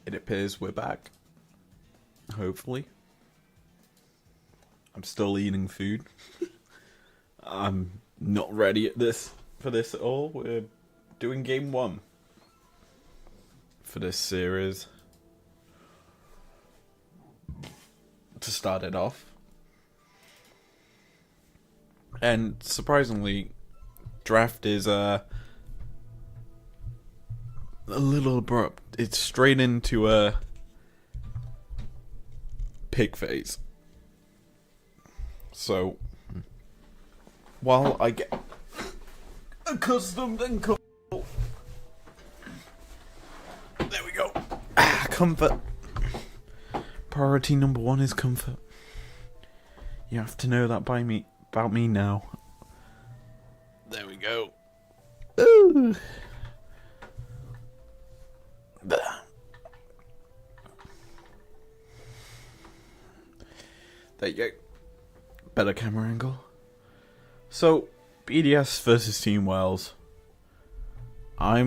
It appears we're back. Hopefully. I'm still eating food. I'm not ready for this at all. We're doing game 1 for this series. To start it off. And surprisingly, draft is a little abrupt. It's straight into a pick phase. So, while I get accustomed and comfortable, there we go. Comfort. Priority number 1 is comfort. You have to know that about me now. There we go. Ooh. There you go. Better camera angle. So, BDS versus Team Wells. I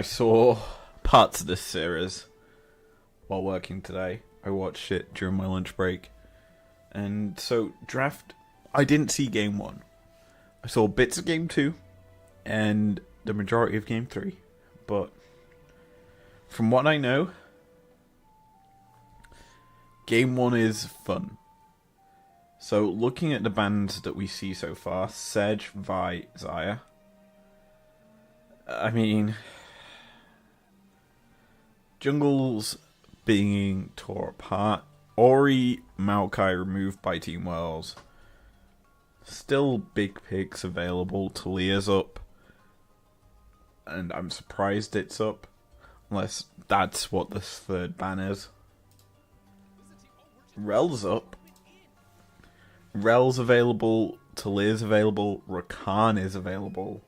saw parts of this series while working today. I watched it during my lunch break. And so, draft, I didn't see game 1. I saw bits of game 2 and the majority of game 3. But from what I know, game 1 is fun. So, looking at the bans that we see so far, Sedge, Vi, Xayah. I mean, jungles being tore apart. Ori, Maokai removed by Team Wells. Still big picks available. Talia's up. And I'm surprised it's up. Unless that's what this third ban is. Rel's up. Rel's available. Talia's available. Rakan is available.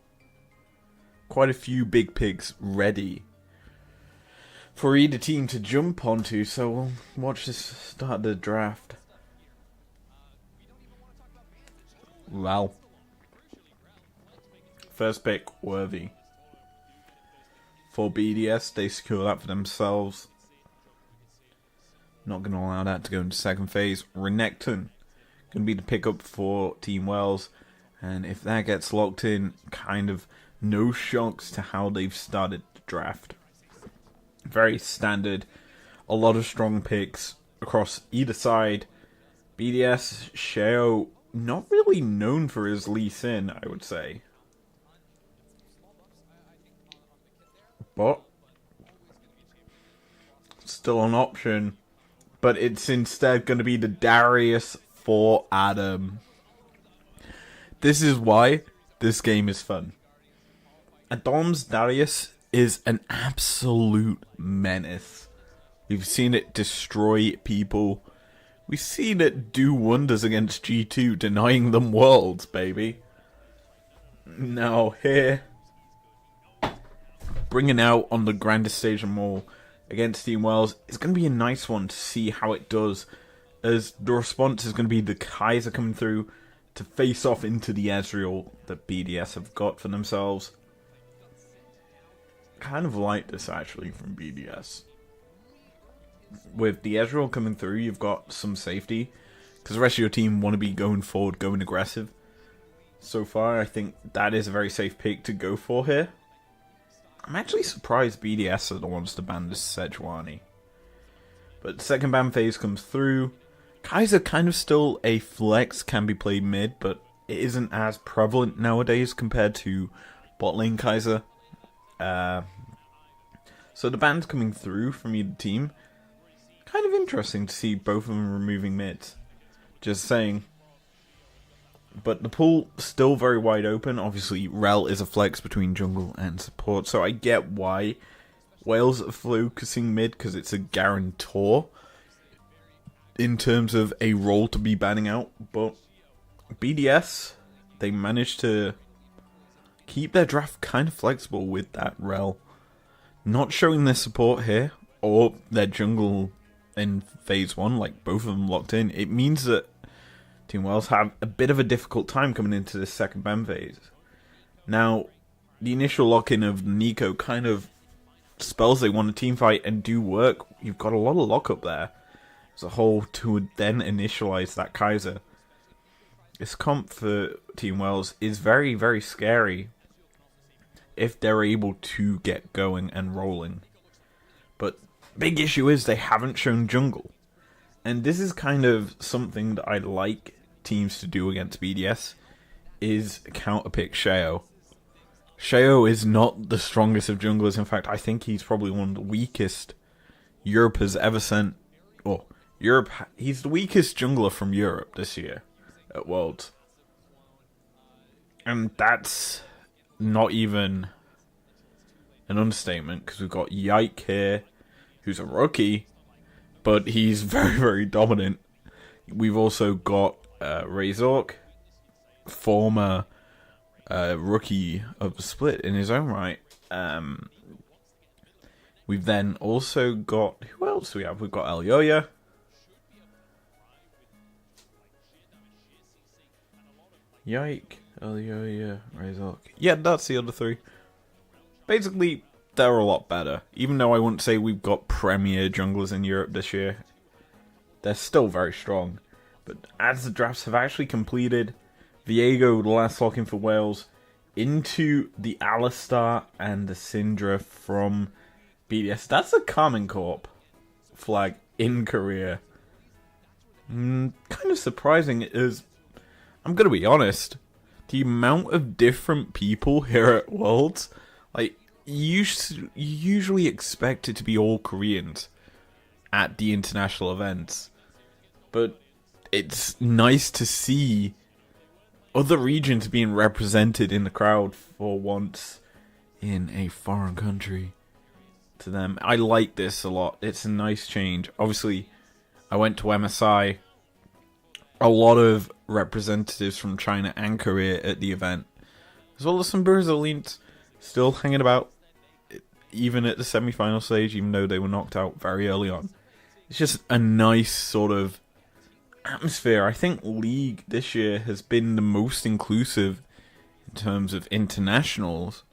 Quite a few big picks ready for either team to jump onto, so we'll watch this start the draft. Wow. First pick, Worthy. For BDS, they secure that for themselves. Not going to allow that to go into second phase. Renekton, going to be the pickup for Team Wells. And if that gets locked in, kind of no shocks to how they've started the draft. Very standard. A lot of strong picks across either side. BDS, Sheo, not really known for his Lee Sin, I would say. But still an option. But it's instead going to be the Darius for Adam. This is why this game is fun. Adom's Darius is an absolute menace. We've seen it destroy people. We've seen it do wonders against G2, denying them worlds, baby. Now here, bringing out on the grandest stage of them all against Team Wells is going to be a nice one to see how it does, as the response is going to be the Kaiser coming through to face off into the Ezreal that BDS have got for themselves. Kind of like this actually from BDS. With the Ezreal coming through, you've got some safety, because the rest of your team want to be going forward, going aggressive. So far, I think that is a very safe pick to go for here. I'm actually surprised BDS are the ones to ban this Sejuani. But the second ban phase comes through. Kaiser kind of still a flex, can be played mid, but it isn't as prevalent nowadays compared to bot lane Kaiser. So the bans coming through from either team, kind of interesting to see both of them removing mids. Just saying. But the pool still very wide open. Obviously, Rel is a flex between jungle and support, so I get why Wales are focusing mid, because it's a guarantor in terms of a role to be banning out. But BDS, they managed to keep their draft kind of flexible with that Rel. Not showing their support here, or their jungle in phase 1, like both of them locked in. It means that Team Wells have a bit of a difficult time coming into this second ban phase. Now, the initial lock-in of Nico kind of spells they want to team fight and do work, you've got a lot of lockup there as a whole to then initialize that Kaiser. This comp for Team Wells is very, very scary if they're able to get going and rolling. But big issue is they haven't shown jungle. And this is kind of something that I like teams to do against BDS, is counterpick Sheo. Sheo is not the strongest of junglers. In fact, I think he's probably one of the weakest Europe has ever sent. Oh, Europe. He's the weakest jungler from Europe this year at Worlds. And that's not even an understatement, because we've got Yike here, who's a rookie, but he's very, very dominant. We've also got Razork, former rookie of the split in his own right. We've then also got... Who else do we have? We've got Elyoya. Yike, Elyoya, Razork. Yeah, that's the other three. Basically, they're a lot better. Even though I wouldn't say we've got premier junglers in Europe this year, they're still very strong. But as the drafts have actually completed, Viego, the last lock-in for Wales, into the Alistar and the Syndra from BDS. That's a Carmine Corp flag in Korea. Kind of surprising is, I'm going to be honest, the amount of different people here at Worlds, like, you usually expect it to be all Koreans at the international events. But it's nice to see other regions being represented in the crowd for once in a foreign country to them. I like this a lot. It's a nice change. Obviously, I went to MSI. A lot of representatives from China and Korea at the event, as well as some Brazilians still hanging about, even at the semi-final stage, even though they were knocked out very early on. It's just a nice sort of atmosphere. I think League this year has been the most inclusive in terms of internationals.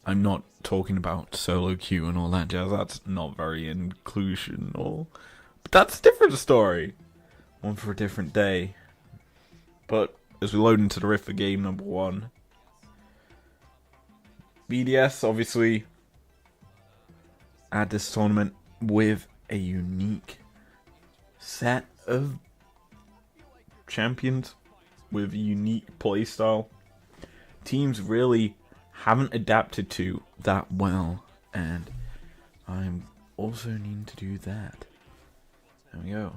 I'm not talking about solo queue and all that jazz. That's not very inclusional. But that's a different story. One for a different day. But as we load into the rift for game number 1, BDS obviously at this tournament with a unique set of champions with a unique playstyle. Teams really haven't adapted to that well, and I'm also needing to do that. There we go.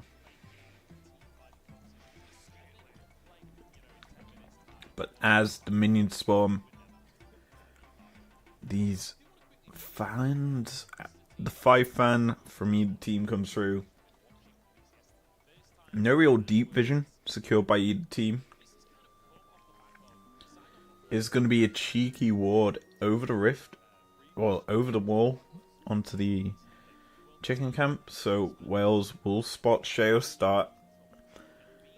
But as the minions spawn, these fans, the 5 fan from either team comes through. No real deep vision secured by either team. Is going to be a cheeky ward over the rift, well, over the wall onto the chicken camp. So Wales will spot Sheo start.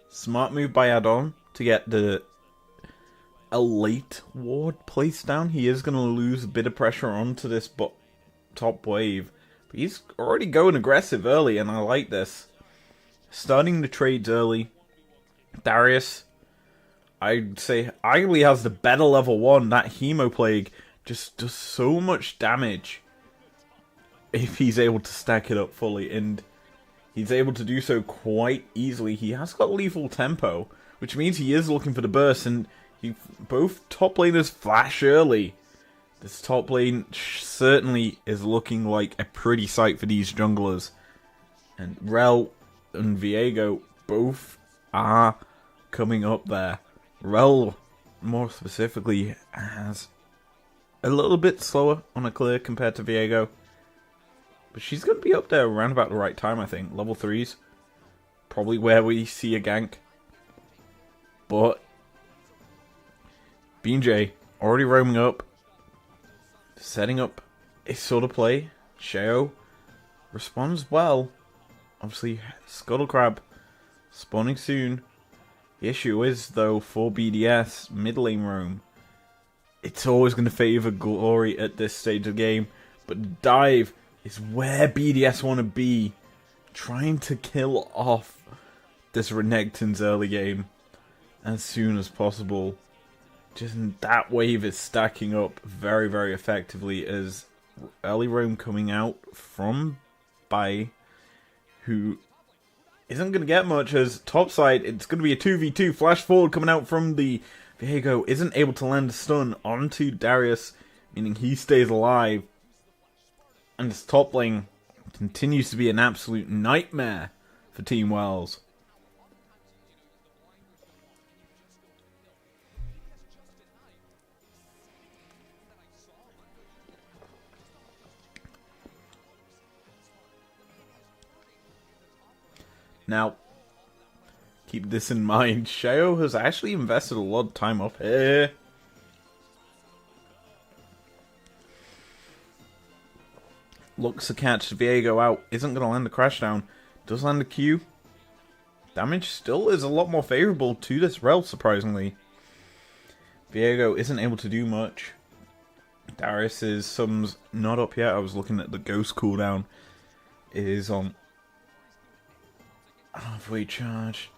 Smart move by Adon to get a late ward placed down. He is going to lose a bit of pressure onto this top wave. But he's already going aggressive early, and I like this. Starting the trades early. Darius, I'd say, arguably has the better level 1. That Hemo Plague just does so much damage if he's able to stack it up fully. And he's able to do so quite easily. He has got lethal tempo, which means he is looking for the burst. And both top laners flash early. This top lane certainly is looking like a pretty sight for these junglers. And Rel and Viego both are coming up there. Rel, more specifically, has a little bit slower on a clear compared to Viego. But she's going to be up there around about the right time, I think. Level 3s. Probably where we see a gank. But BJ already roaming up. Setting up a sort of play. Sheo responds well. Obviously, Scuttle Crab spawning soon. The issue is, though, for BDS, mid lane roam, it's always going to favour Glory at this stage of the game. But dive is where BDS want to be, trying to kill off this Renekton's early game as soon as possible. Just that wave is stacking up very, very effectively as early roam coming out from Bai, who isn't going to get much as topside. It's going to be a 2v2. Flash forward coming out from the Viego isn't able to land a stun onto Darius, meaning he stays alive. And this top lane continues to be an absolute nightmare for Team Wells. Now, keep this in mind, Sheo has actually invested a lot of time up here. Looks to catch Viego out, isn't going to land a crash down, does land a Q. Damage still is a lot more favourable to this Rel, surprisingly. Viego isn't able to do much. Darius's sums not up yet, I was looking at the Ghost cooldown. It is on halfway charge.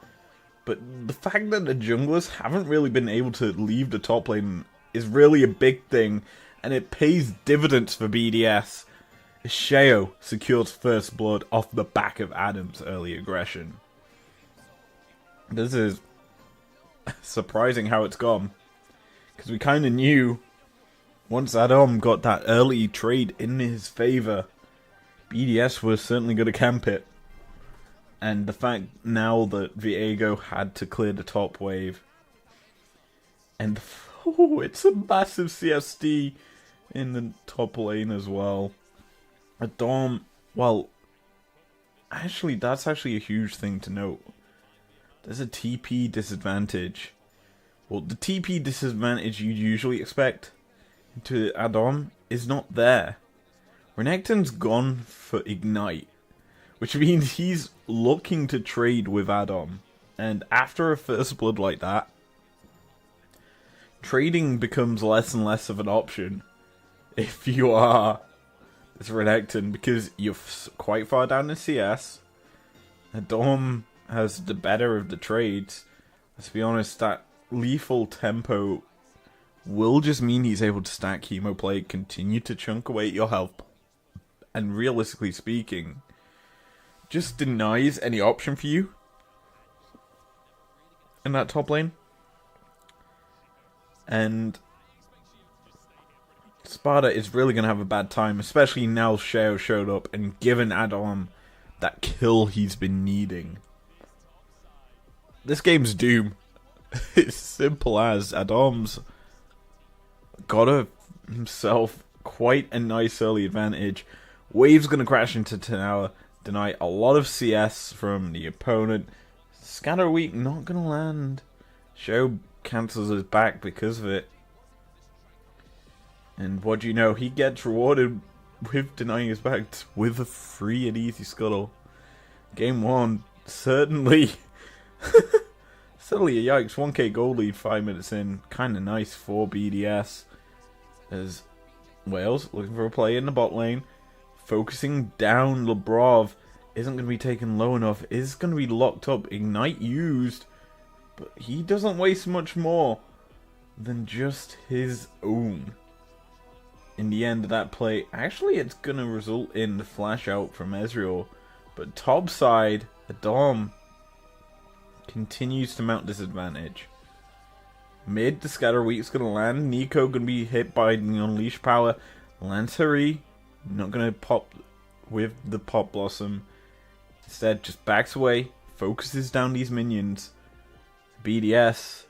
But the fact that the junglers haven't really been able to leave the top lane is really a big thing, and it pays dividends for BDS. Sheo secures first blood off the back of Adam's early aggression. This is surprising how it's gone, because we kind of knew once Adam got that early trade in his favour, BDS was certainly going to camp it. And the fact now that Viego had to clear the top wave. And it's a massive CSD in the top lane as well. Adam, well, actually that's actually a huge thing to note. There's a TP disadvantage. Well, the TP disadvantage you'd usually expect to Adam is not there. Renekton's gone for Ignite, which means he's looking to trade with Adam. And after a first blood like that, trading becomes less and less of an option if you are this Renekton, because you're quite far down in CS. Adam has the better of the trades. Let's be honest, that lethal tempo will just mean he's able to stack Chemo Plague, continue to chunk away at your health, and realistically speaking, just denies any option for you in that top lane. And Sparta is really going to have a bad time, especially now Sheo showed up and given Adam that kill he's been needing. This game's doom. It's simple as Adam's got himself quite a nice early advantage. Wave's going to crash into tower, deny a lot of CS from the opponent. Scatter Weak not going to land. Sheo cancels his back because of it. And what do you know? He gets rewarded with denying his back with a free and easy scuttle. Game 1, certainly. Certainly a yikes. 1k gold lead 5 minutes in. Kind of nice for BDS. As Wales looking for a play in the bot lane. Focusing down. Lebrov isn't going to be taken low enough. Is going to be locked up. Ignite used. But he doesn't waste much more than just his own. In the end of that play, actually it's going to result in the flash out from Ezreal. But top side, Adam continues to mount disadvantage. Mid, the Scatter Weak's going to land. Nico going to be hit by the Unleash power. Lansari not going to pop with the Pop Blossom. Instead, just backs away, focuses down these minions. BDS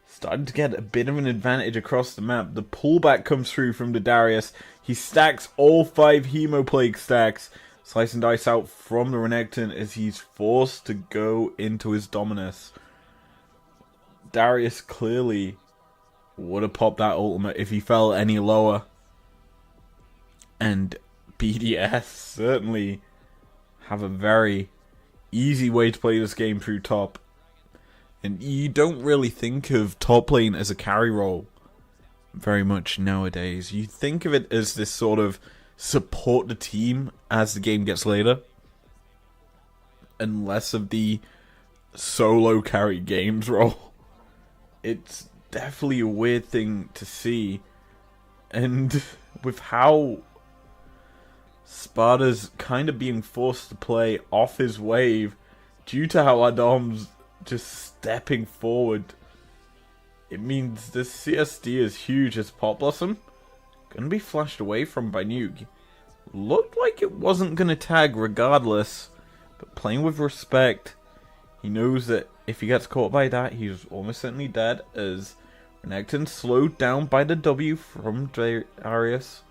starting to get a bit of an advantage across the map. The pullback comes through from the Darius. He stacks all 5 Hemoplague stacks. Slice and dice out from the Renekton as he's forced to go into his Dominus. Darius clearly would have popped that ultimate if he fell any lower. And BDS certainly have a very easy way to play this game through top. And you don't really think of top lane as a carry role. very much nowadays. You think of it as this sort of support the team as the game gets later, and less of the solo carry games role. It's definitely a weird thing to see, and with how Sparta's kind of being forced to play off his wave due to how Adom's just stepping forward, it means this CSD is huge as Pop Blossom gonna be flashed away from by Nuke. Looked like it wasn't gonna tag regardless, but playing with respect, he knows that if he gets caught by that, he's almost certainly dead, as Renekton slowed down by the W from Darius.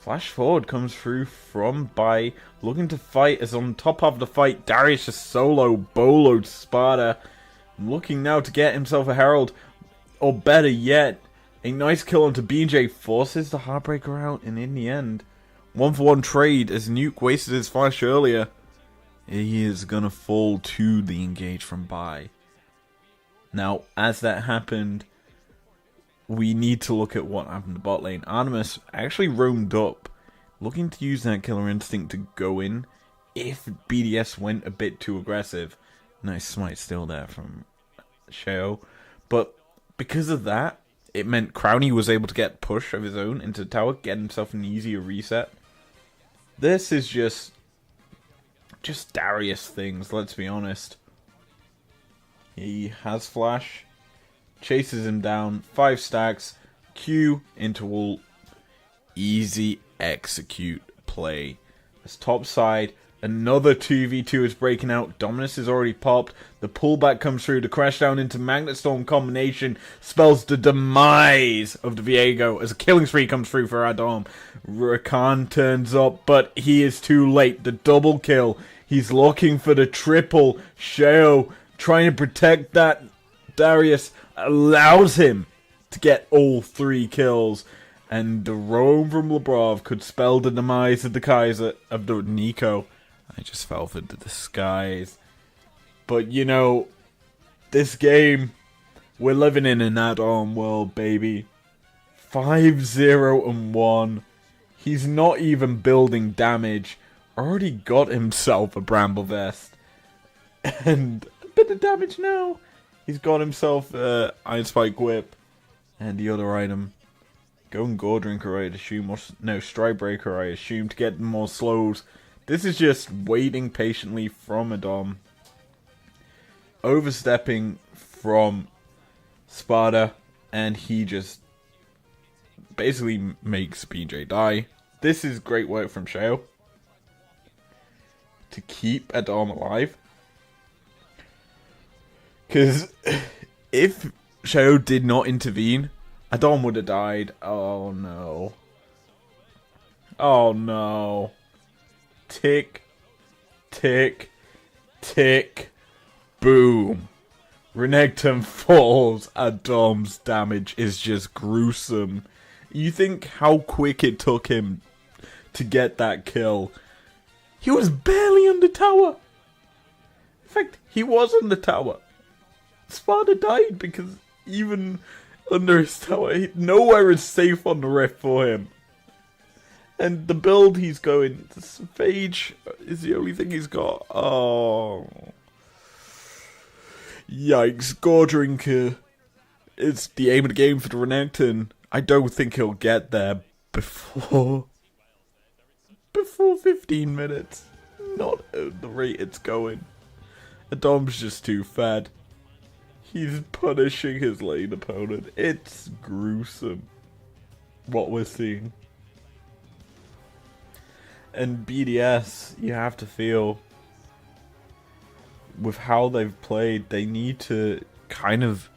Flash forward comes through from Bai, looking to fight, as on top of the fight, Darius just solo boloed Sparta, looking now to get himself a Herald, or better yet, a nice kill onto BJ, forces the Heartbreaker out, and in the end, 1-for-1 trade, as Nuke wasted his flash earlier. He is gonna fall to the engage from Bai. Now, as that happened, we need to look at what happened to bot lane. Artemis actually roamed up, looking to use that killer instinct to go in if BDS went a bit too aggressive. Nice smite still there from Sheo. But because of that, it meant Crowny was able to get push of his own into the tower, get himself an easier reset. This is just Darius things, let's be honest. He has flash, chases him down, 5 stacks, Q into ult, easy execute play. This top side, another 2v2 is breaking out, Dominus is already popped, the pullback comes through, the crash down into Magnet Storm combination spells the demise of the Viego as a killing spree comes through for Adam. Rakan turns up, but he is too late, the double kill, he's looking for the triple, Sheo trying to protect that, Darius allows him to get all 3 kills, and the roam from Labrov could spell the demise of the Kaiser, of the Nico. I just fell for the disguise. But you know, this game, we're living in an add-on world, baby. 5-0-1. He's not even building damage. Already got himself a Bramble Vest. And a bit of damage now. He's got himself Iron Spike Whip. And the other item. Golden Gore Drinker, I assume. Or, no, Stride Breaker, I assume, to get more slows. This is just waiting patiently from Adam. Overstepping from Sparta. And he just basically makes BJ die. This is great work from Sheo to keep Adam alive. Because if Sheo did not intervene, Adam would have died. Oh no. Oh no. Tick, tick, tick, boom. Renekton falls. Adam's damage is just gruesome. You think how quick it took him to get that kill. He was barely on the tower. In fact, he was on the tower. Sparta died because even under his tower, nowhere is safe on the rift for him. And the build he's going, Phage is the only thing he's got. Oh. Yikes. Gore Drinker is the aim of the game for the Renekton. I don't think he'll get there before 15 minutes. Not at the rate it's going. Adam's just too fed. He's punishing his lane opponent. It's gruesome what we're seeing. And BDS, you have to feel, with how they've played, they need to kind of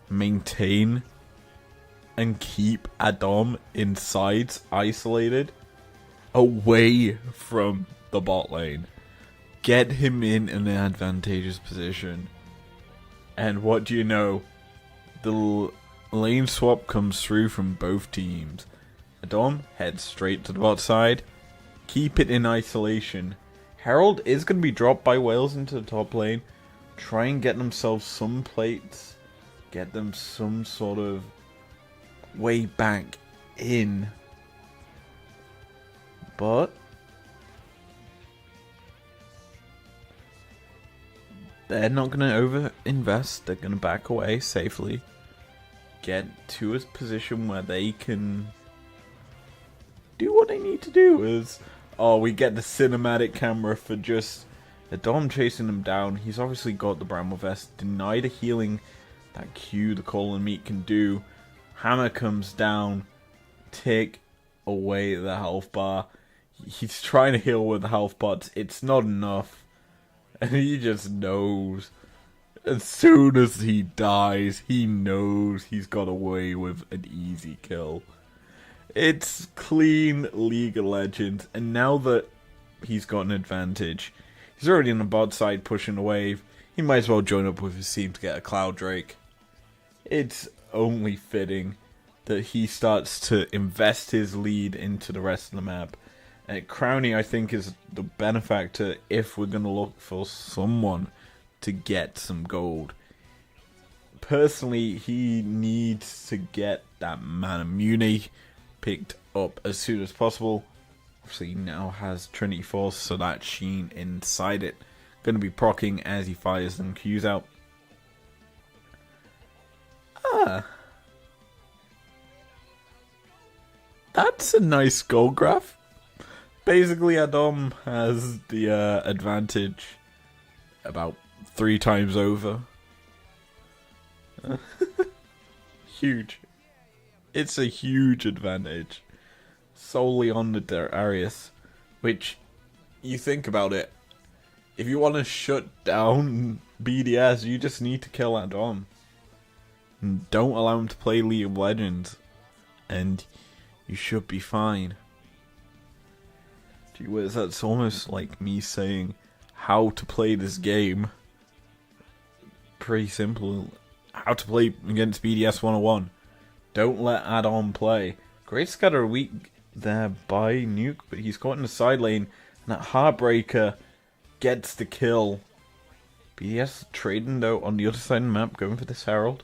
maintain and keep Adam in sides isolated away from the bot lane. Get him in an advantageous position. And what do you know? The lane swap comes through from both teams. Adam heads straight to the bot side. Keep it in isolation. Herald is going to be dropped by Wales into the top lane. Try and get themselves some plates. Get them some sort of way back in. But they're not going to over-invest. They're going to back away safely. Get to a position where they can do what they need to do. We get the cinematic camera for just Adam chasing them down. He's obviously got the Bramble Vest. Deny the healing that Q, the Call and Meat, can do. Hammer comes down. Take away the health bar. He's trying to heal with the health pots. It's not enough. And he just knows. As soon as he dies, he knows he's got away with an easy kill. It's clean League of Legends. And now that he's got an advantage, he's already on the bot side pushing a wave. He might as well join up with his team to get a Cloud Drake. It's only fitting that he starts to invest his lead into the rest of the map. And Crowny, I think, is the benefactor if we're going to look for someone to get some gold. Personally, he needs to get that Mana Muni picked up as soon as possible. Obviously, he now has Trinity Force, so that Sheen inside it. Going to be proccing as he fires them Qs out. That's a nice gold graph. Basically, Adam has the advantage about 3 times over. Huge. It's a huge advantage. Solely on the Darius. Which, you think about it, if you want to shut down BDS, you just need to kill Adam. And don't allow him to play League of Legends. And you should be fine. Gee whiz, that's almost like me saying how to play this game. Pretty simple. How to play against BDS 101. Don't let Adam play. Great scatter weak there by Nuke, but he's caught in the side lane. And that Heartbreaker gets the kill. BDS trading though on the other side of the map, going for this Herald.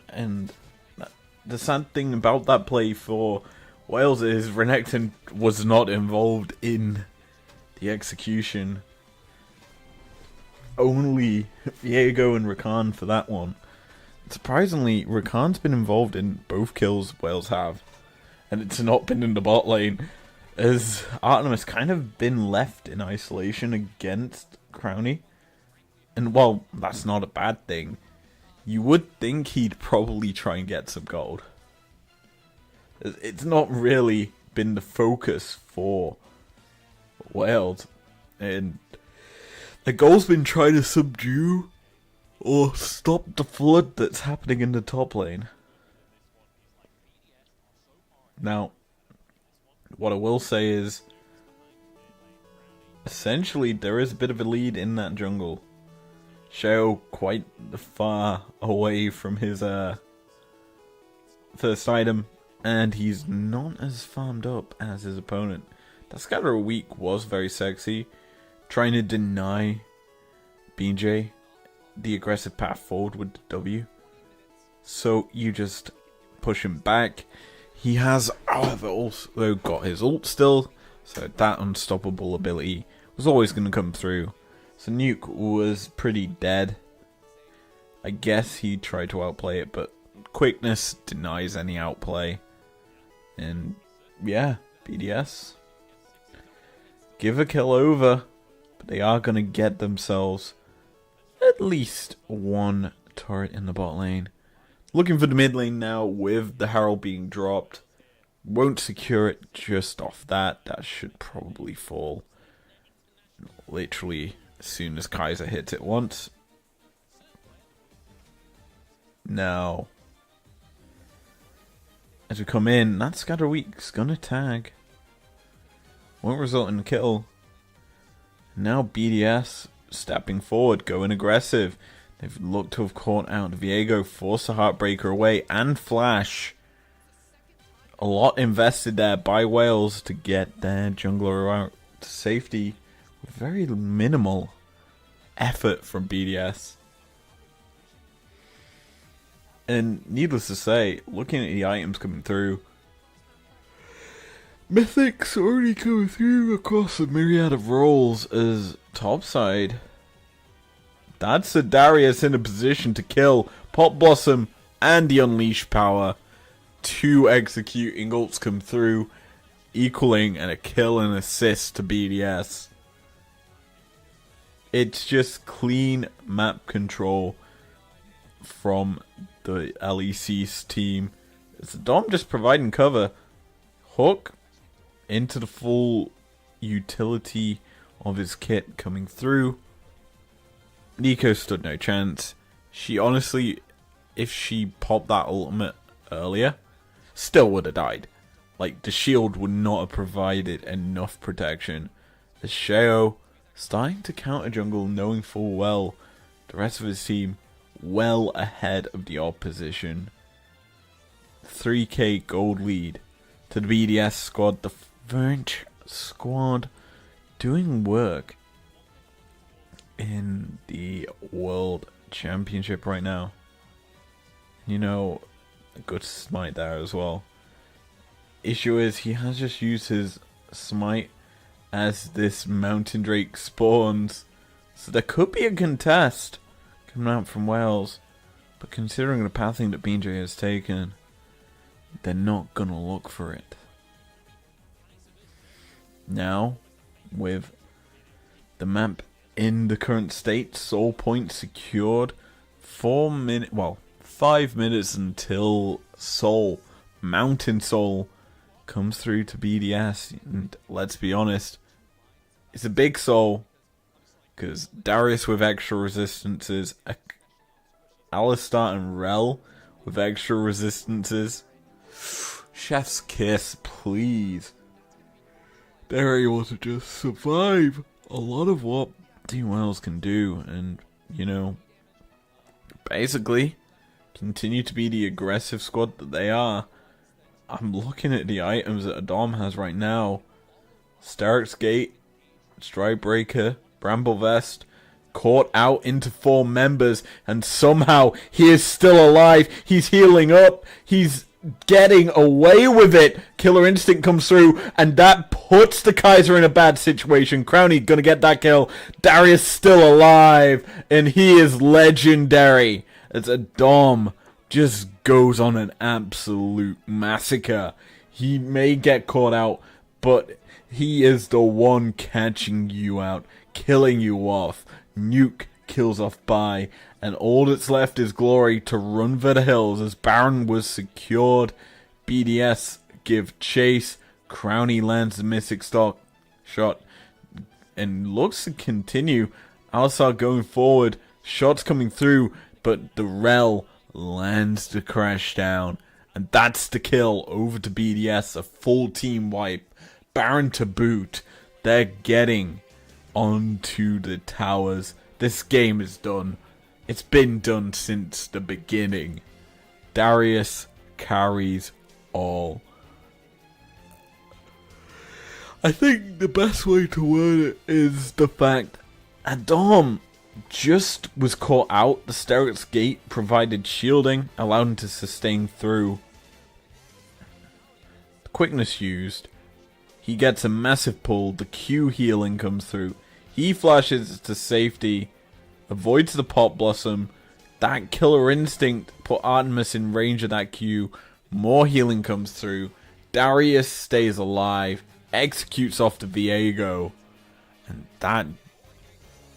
And the sad thing about that play for Wales is Renekton was not involved in the execution. Only Viego and Rakan for that one. Surprisingly, Rakan's been involved in both kills Wales have. And it's not been in the bot lane. As Artemis kind of been left in isolation against Crowny. And while that's not a bad thing, you would think he'd probably try and get some gold. It's not really been the focus for Wales. And the goal's been trying to subdue or stop the flood that's happening in the top lane. Now, what I will say is, essentially there is a bit of a lead in that jungle. Shao quite far away from his first item, and he's not as farmed up as his opponent. That Scatter Week was very sexy, trying to deny BJ the aggressive path forward with the W. So you just push him back. He has, however, also got his ult still, so that unstoppable ability was always going to come through. So Nuke was pretty dead. I guess he tried to outplay it, but quickness denies any outplay. And yeah, BDS give a kill over, but they are going to get themselves at least one turret in the bot lane. Looking for the mid lane now with the Herald being dropped. Won't secure it just off that. That should probably fall literally as soon as Kaiser hits it once. Now, as we come in, that Scatter Week's gonna tag. Won't result in a kill. Now BDS stepping forward, going aggressive. They've looked to have caught out Viego, force the Heartbreaker away, and Flash. A lot invested there by Wales to get their jungler out to safety. Very minimal effort from BDS. And needless to say, looking at the items coming through, Mythic's already coming through across a myriad of roles as topside. That's a Darius in a position to kill Pop Blossom and the Unleashed power. 2 executing ults come through, equaling and a kill and assist to BDS. It's just clean map control from the LEC's team. It's Dom just providing cover. Hook into the full utility of his kit coming through. Nico stood no chance. She honestly, if she popped that ultimate earlier, still would have died. Like, the shield would not have provided enough protection. As Sheo starting to counter jungle, knowing full well the rest of his team well ahead of the opposition. 3k gold lead to the BDS squad. The French squad doing work in the World Championship right now. You know, a good smite there as well. Issue is he has just used his smite as this Mountain Drake spawns. So there could be a contest coming out from Wales. But considering the pathing that BJ has taken, they're not going to look for it. Now, with the map in the current state, soul point secured. 5 minutes until Soul, Mountain Soul, comes through to BDS. And let's be honest, it's a big soul. Because Darius with extra resistances, Alistar and Rel with extra resistances. Chef's kiss, please. They're able to just survive a lot of what Team Wales can do. And, you know, basically continue to be the aggressive squad that they are. I'm looking at the items that Adam has right now. Stark's Gate, Strikebreaker, Bramble Vest, caught out into 4 members, and somehow he is still alive. He's healing up. He's getting away with it. Killer Instinct comes through, and that puts the Kaiser in a bad situation. Crowny gonna get that kill. Darius still alive, and he is legendary. As Adam just goes on an absolute massacre. He may get caught out, but he is the one catching you out, killing you off. Nuke kills off Bai, and all that's left is Glory to run for the hills as Baron was secured. BDS give chase. Crowny lands the Mystic Stock shot and looks to continue. Alistar going forward, shots coming through, but the Rel lands the crash down, and that's the kill over to BDS. A full team wipe. Baron to boot. They're getting onto the towers. This game is done. It's been done since the beginning. Darius carries all. I think the best way to word it is the fact Adam just was caught out. The Stark's Gate provided shielding, allowed him to sustain through. The quickness used. He gets a massive pull. The Q healing comes through. He flashes to safety. Avoids the Pop Blossom. That Killer Instinct put Artemis in range of that Q. More healing comes through. Darius stays alive. Executes off the Viego. And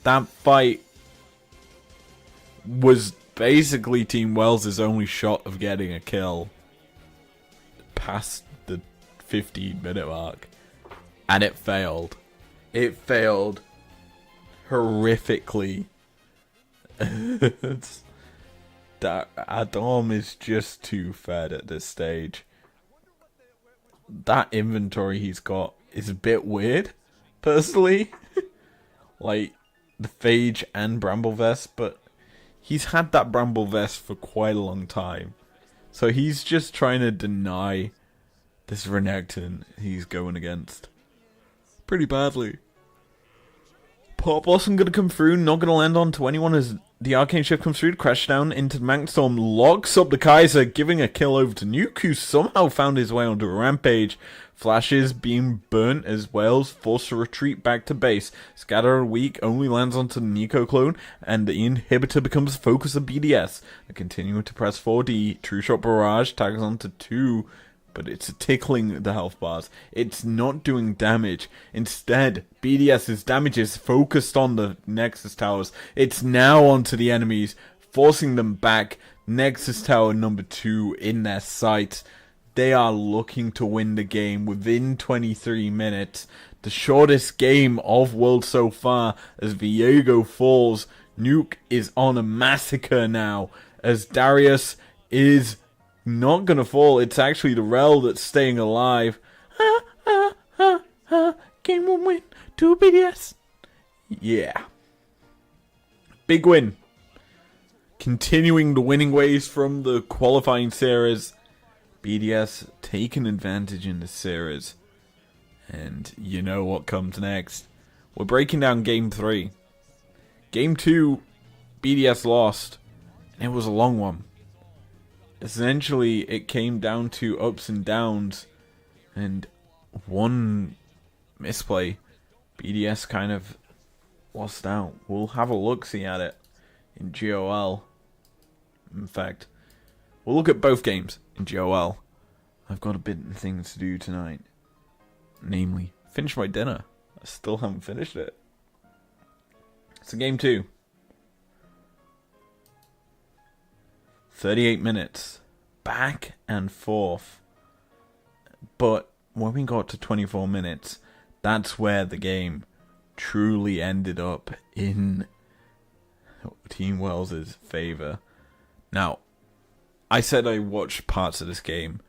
that fight was basically Team Wales' only shot of getting a kill past the 15-minute mark. And it failed. It failed horrifically. Adam is just too fed at this stage. That inventory he's got is a bit weird, personally. Like, the Phage and Bramble Vest, but he's had that Bramble Vest for quite a long time. So he's just trying to deny this Renekton he's going against pretty badly. Pop Blossom gonna come through, not gonna land onto anyone as The Arcane Shift comes through to crash down into the Magnet Storm, locks up the Kaiser, giving a kill over to Nuke, who somehow found his way onto a rampage. Flashes being burnt as well, forced to retreat back to base. Scatter weak only lands onto the Nico clone, and the inhibitor becomes the focus of BDS. They're continuing to press forward. The True Shot Barrage tags onto 2, but it's tickling the health bars. It's not doing damage. Instead, BDS's damage is focused on the Nexus towers. It's now onto the enemies, forcing them back. Nexus Tower number 2 in their sights. They are looking to win the game within 23 minutes. The shortest game of World so far as Viego falls. Nuke is on a massacre now as Darius is not going to fall. It's actually the Rel that's staying alive. Game 1 win to BDS. Yeah. Big win. Continuing the winning ways from the qualifying series. BDS taking advantage in the series. And you know what comes next. We're breaking down Game 3. Game 2, BDS lost. And it was a long one. Essentially, it came down to ups and downs. And one misplay, BDS kind of lost out. We'll have a look-see at it in GOL. In fact, we'll look at both games in GOL. I've got a bit of things to do tonight. Namely, finish my dinner. I still haven't finished it. So game 2. 38 minutes. Back and forth. But when we got to 24 minutes, that's where the game truly ended up in Team Wales' favour. Now, I said I watched parts of this game,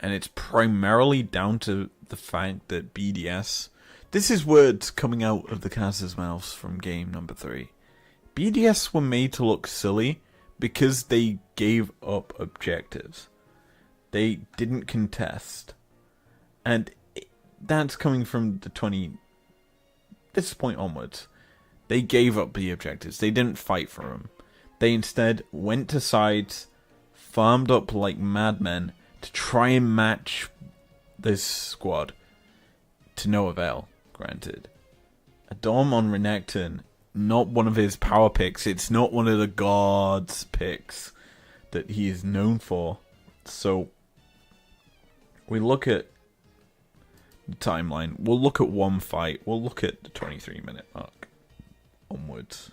and it's primarily down to the fact that BDS... This is words coming out of the casters' mouths from game number 3. BDS were made to look silly because they gave up objectives. They didn't contest. And that's coming from this point onwards. They gave up the objectives. They didn't fight for them. They instead went to sides, farmed up like madmen to try and match this squad. To no avail, granted. A Dom on Renekton, not one of his power picks. It's not one of the gods picks that he is known for. So, we look at the timeline. We'll look at one fight. We'll look at the 23-minute mark onwards.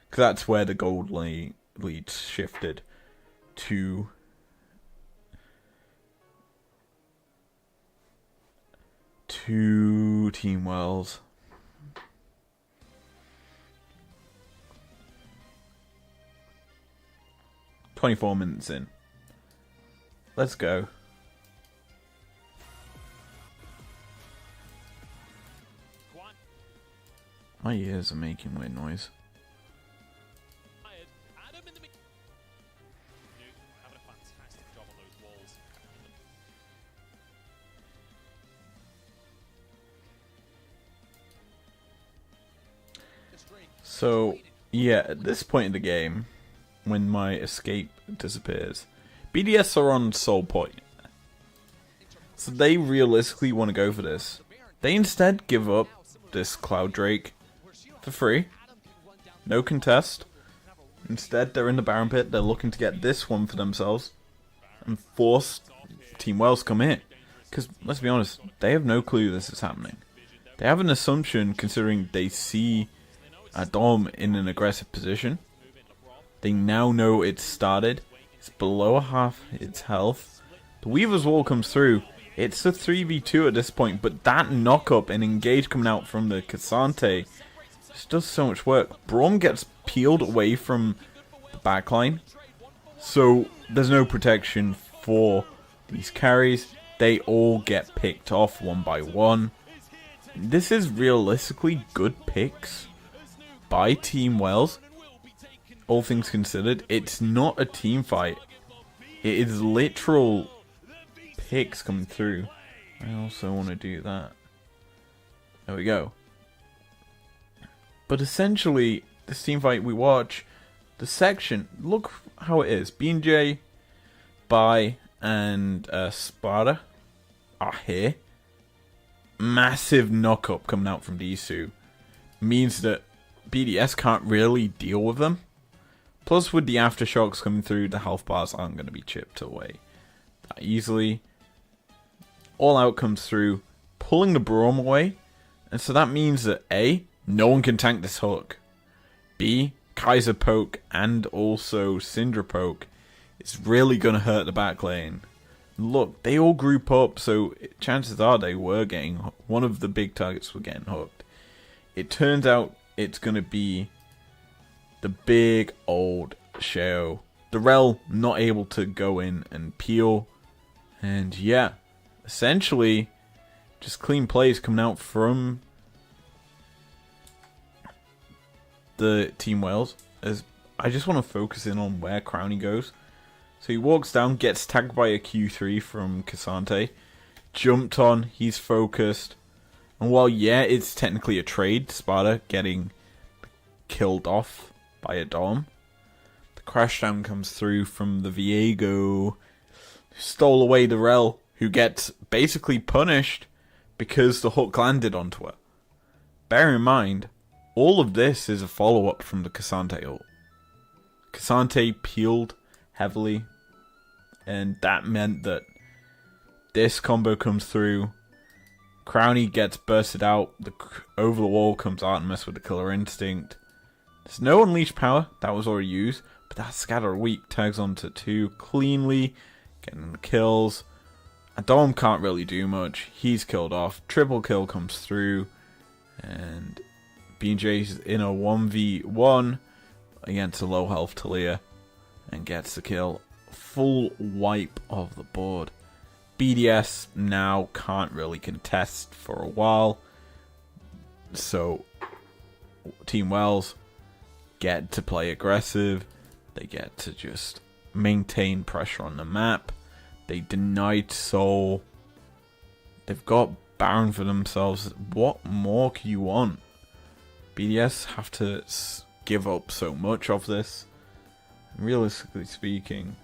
Because that's where the gold lead shifted to Team Wales. "24 minutes in. Let's go." My ears are making weird noise. So, yeah, at this point in the game, when my escape disappears, BDS are on Soul Point. So they realistically want to go for this. They instead give up this Cloud Drake for free. No contest. Instead, they're in the Baron Pit. They're looking to get this one for themselves and force Team Wales to come in. Because, let's be honest, they have no clue this is happening. They have an assumption, considering they see a Dom in an aggressive position. They now know it's started. It's below half its health. The Weaver's Wall comes through. It's a 3v2 at this point, but that knock-up and engage coming out from the Cassante just does so much work. Braum gets peeled away from the backline, so there's no protection for these carries. They all get picked off one by one. This is realistically good picks by Team Wales. All things considered, it's not a team fight. It is literal picks coming through. I also want to do that. There we go. But essentially, this team fight we watch, the section, look how it is. B&J, Bai, and Sparta are here. Massive knock-up coming out from Disu. Means that BDS can't really deal with them. Plus, with the aftershocks coming through, the health bars aren't going to be chipped away that easily. All Out comes through, pulling the Braum away. And so that means that A, no one can tank this hook. B, Kaiser poke and also Syndra poke is really going to hurt the back lane. Look, they all group up, so chances are they were getting... One of the big targets were getting hooked. It turns out it's going to be the big old show. The Rel not able to go in and peel. And yeah, essentially, just clean plays coming out from the Team Wales. As I just want to focus in on where Crownie goes. So he walks down, gets tagged by a Q3 from Cassante. Jumped on, he's focused. And while, yeah, it's technically a trade, Sparta getting killed off by a Dom. The crashdown comes through from the Viego, who stole away the Rel, who gets basically punished because the hook landed onto her. Bear in mind, all of this is a follow-up from the Cassante ult. Cassante peeled heavily, and that meant that this combo comes through. Crownie gets bursted out, the over the wall comes out and messes with the Killer Instinct. There's no Unleashed Power, that was already used, but that Scatter Weak tags onto 2 cleanly, getting the kills. Adom can't really do much, he's killed off, triple kill comes through, and BJ's in a 1v1 against a low health Talia and gets the kill. Full wipe of the board. BDS now can't really contest for a while, so Team Wells get to play aggressive. They get to just maintain pressure on the map. They denied Soul. They've got Baron for themselves. What more can you want? BDS have to give up so much of this. Realistically speaking,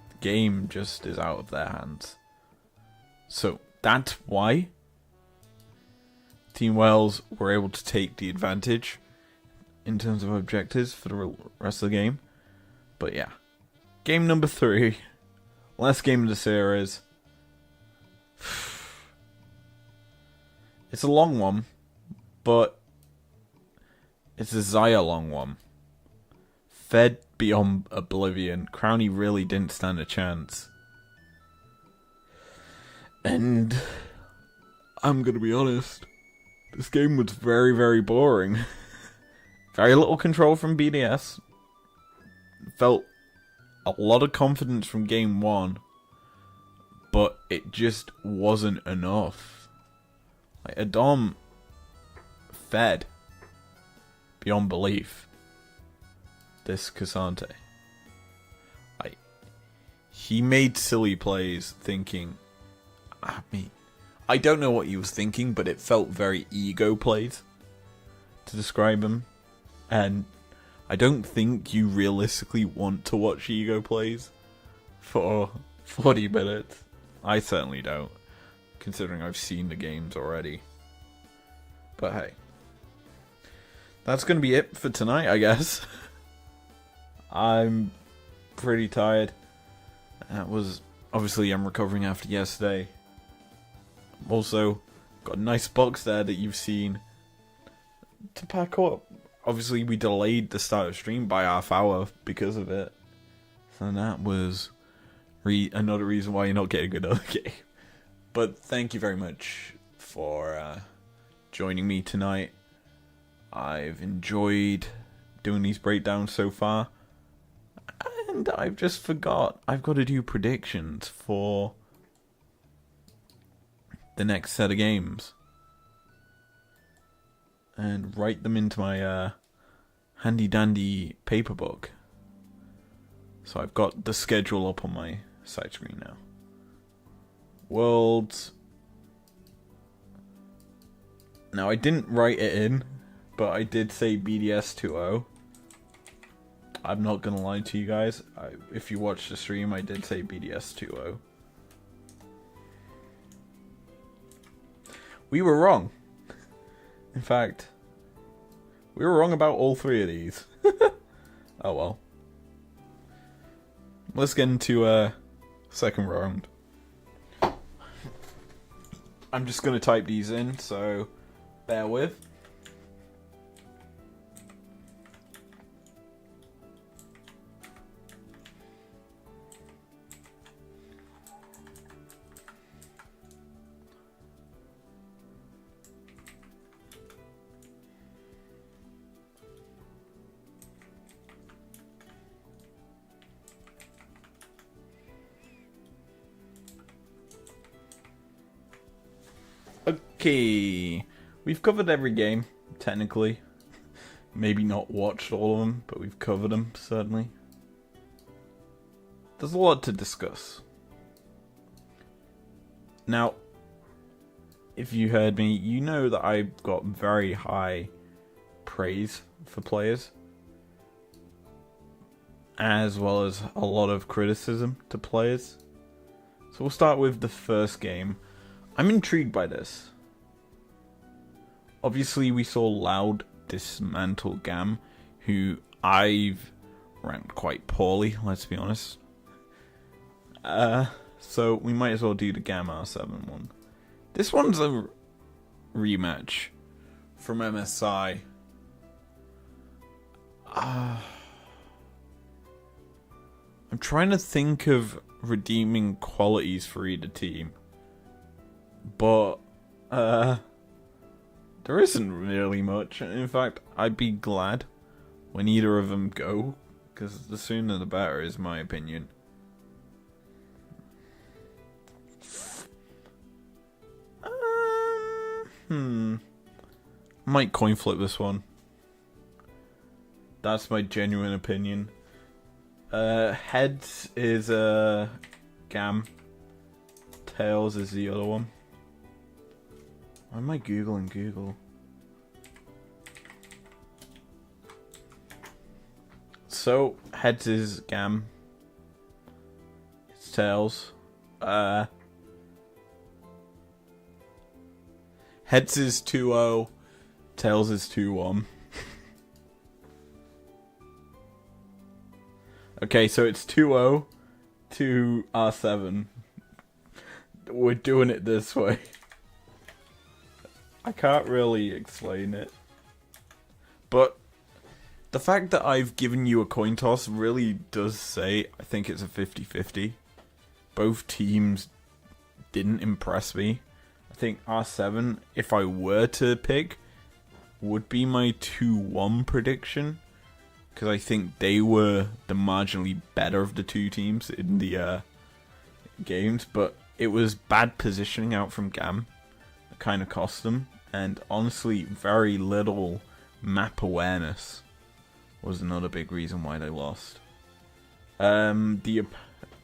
the game just is out of their hands. So that's why Team Wales were able to take the advantage in terms of objectives for the rest of the game. But yeah, game number 3, last game of the series. It's a long one, but it's a Xayah long one. Fed beyond oblivion. Crownie really didn't stand a chance. And I'm going to be honest, this game was very, very boring. Very little control from BDS. Felt a lot of confidence from game 1, but it just wasn't enough. Like, Adom fed beyond belief this Cassante. Like, he made silly plays thinking, I mean, I don't know what he was thinking, but it felt very ego plays to describe him. And I don't think you realistically want to watch ego plays for 40 minutes. I certainly don't, considering I've seen the games already. But hey, that's going to be it for tonight, I guess. I'm pretty tired. That was, obviously I'm recovering after yesterday. Also, got a nice box there that you've seen to pack up. Obviously, we delayed the start of stream by half hour because of it. So that was another reason why you're not getting another game. But thank you very much for joining me tonight. I've enjoyed doing these breakdowns so far. And I've just forgot. I've got to do predictions for the next set of games. And write them into my handy dandy paper book. So I've got the schedule up on my side screen now. Worlds. Now I didn't write it in, but I did say BDS 2-0. I'm not gonna lie to you guys. If you watched the stream, I did say BDS 2-0. We were wrong. In fact, we were wrong about all three of these. Oh well. Let's get into second round. I'm just gonna type these in, so bear with. Okay, we've covered every game, technically. Maybe not watched all of them, but we've covered them, certainly. There's a lot to discuss. Now, if you heard me, you know that I got very high praise for players, as well as a lot of criticism to players. So we'll start with the first game. I'm intrigued by this. Obviously, we saw Loud dismantle Gam, who I've ranked quite poorly, let's be honest. So we might as well do the Gam R7 one. This one's a rematch from MSI. I'm trying to think of redeeming qualities for either team. But, there isn't really much. In fact, I'd be glad when either of them go, because the sooner the better is my opinion. Might coin flip this one. That's my genuine opinion. Heads is Gam. Tails is the other one. Why am I Googling Google? So, heads is Gam. It's Tails. Heads is 2-0. Tails is 2-1. Okay, so it's 2-0 to R7. We're doing it this way. I can't really explain it. But the fact that I've given you a coin toss really does say I think it's a 50-50. Both teams didn't impress me. I think R7, if I were to pick, would be my 2-1 prediction. Because I think they were the marginally better of the two teams in the games. But it was bad positioning out from Gam that kind of cost them. And honestly, very little map awareness was another big reason why they lost. The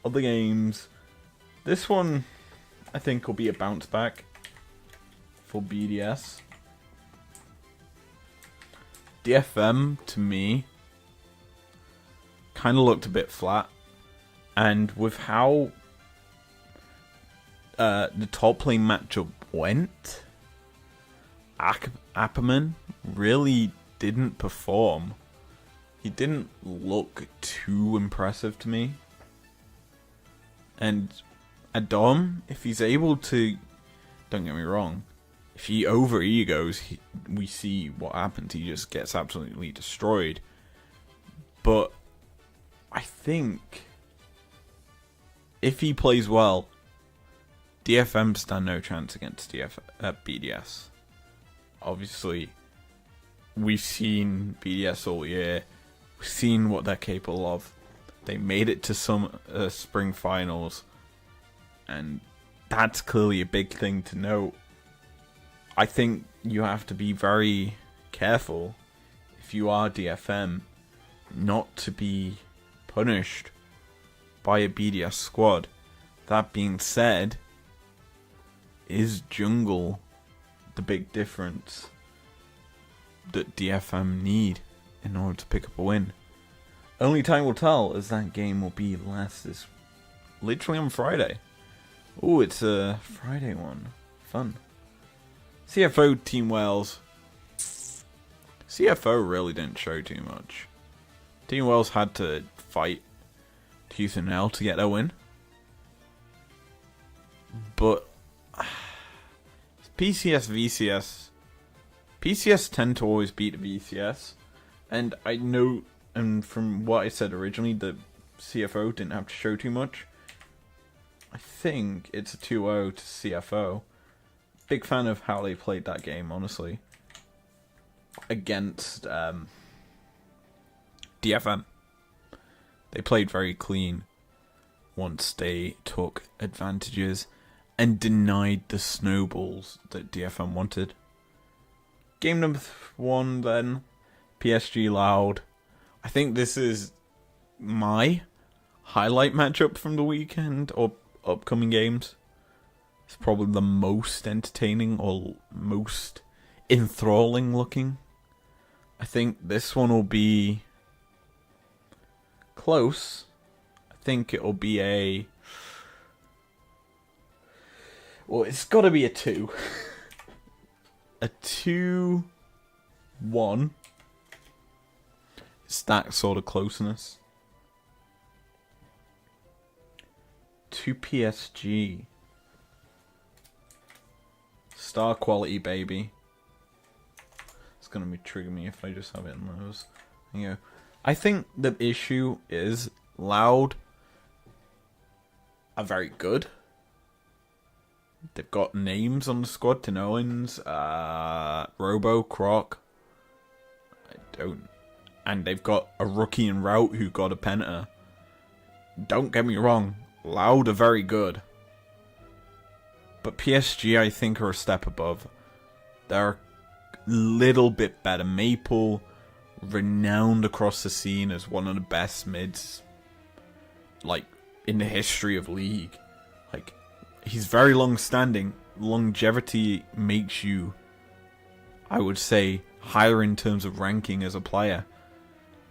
other games, this one I think will be a bounce back for BDS. DFM, to me, kind of looked a bit flat. And with how the top lane matchup went, Ackerman really didn't perform. He didn't look too impressive to me. And Adam, if he's able to, don't get me wrong, if he over-egos, we see what happens. He just gets absolutely destroyed. But I think if he plays well, DFM stand no chance against BDS. Obviously, we've seen BDS all year. We've seen what they're capable of. They made it to some spring finals. And that's clearly a big thing to note. I think you have to be very careful if you are DFM not to be punished by a BDS squad. That being said, is jungle the big difference that DFM need in order to pick up a win? Only time will tell, as that game will be this literally on Friday. Oh, it's a Friday one. Fun. CFO Team Wales. CFO really didn't show too much. Team Wales had to fight tooth and nail to get their win. But PCS, VCS. PCS tend to always beat the VCS. And I know, and from what I said originally, the CFO didn't have to show too much. I think it's a 2-0 to CFO. Big fan of how they played that game, honestly. Against DFM. They played very clean once they took advantages and denied the snowballs that DFM wanted. Game number 1 then. PSG Loud. I think this is my highlight matchup from the weekend or upcoming games. It's probably the most entertaining or most enthralling looking. I think this one will be close. I think it'll be a... Well, it's got to be a 2. A 2-1. It's that sort of closeness. To PSG. Star quality, baby. It's going to be triggering me if I just have it in those. You know, I think the issue is Loud are very good. They've got names on the squad. Tinoins, Robo, Croc. And they've got a rookie in route who got a penta. Don't get me wrong, Loud are very good. But PSG, I think, are a step above. They're a little bit better. Maple, renowned across the scene as one of the best mids, like, in the history of League. Like, he's very long-standing. Longevity makes you, I would say, higher in terms of ranking as a player.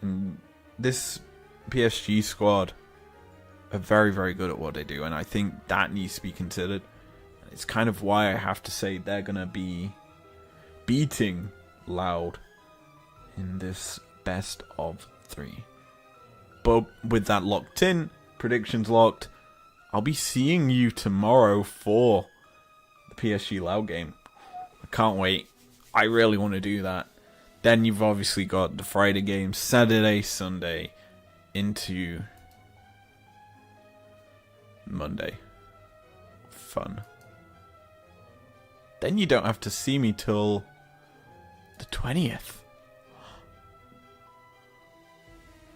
And this PSG squad are very, very good at what they do. And I think that needs to be considered. It's kind of why I have to say they're going to be beating Loud in this best of 3. But with that locked in, predictions locked, I'll be seeing you tomorrow for the PSG Loud game. I can't wait. I really want to do that. Then you've obviously got the Friday games, Saturday, Sunday, into Monday. Fun. Then you don't have to see me till the 20th.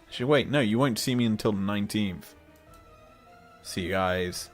Actually, wait, no, you won't see me until the 19th. See you guys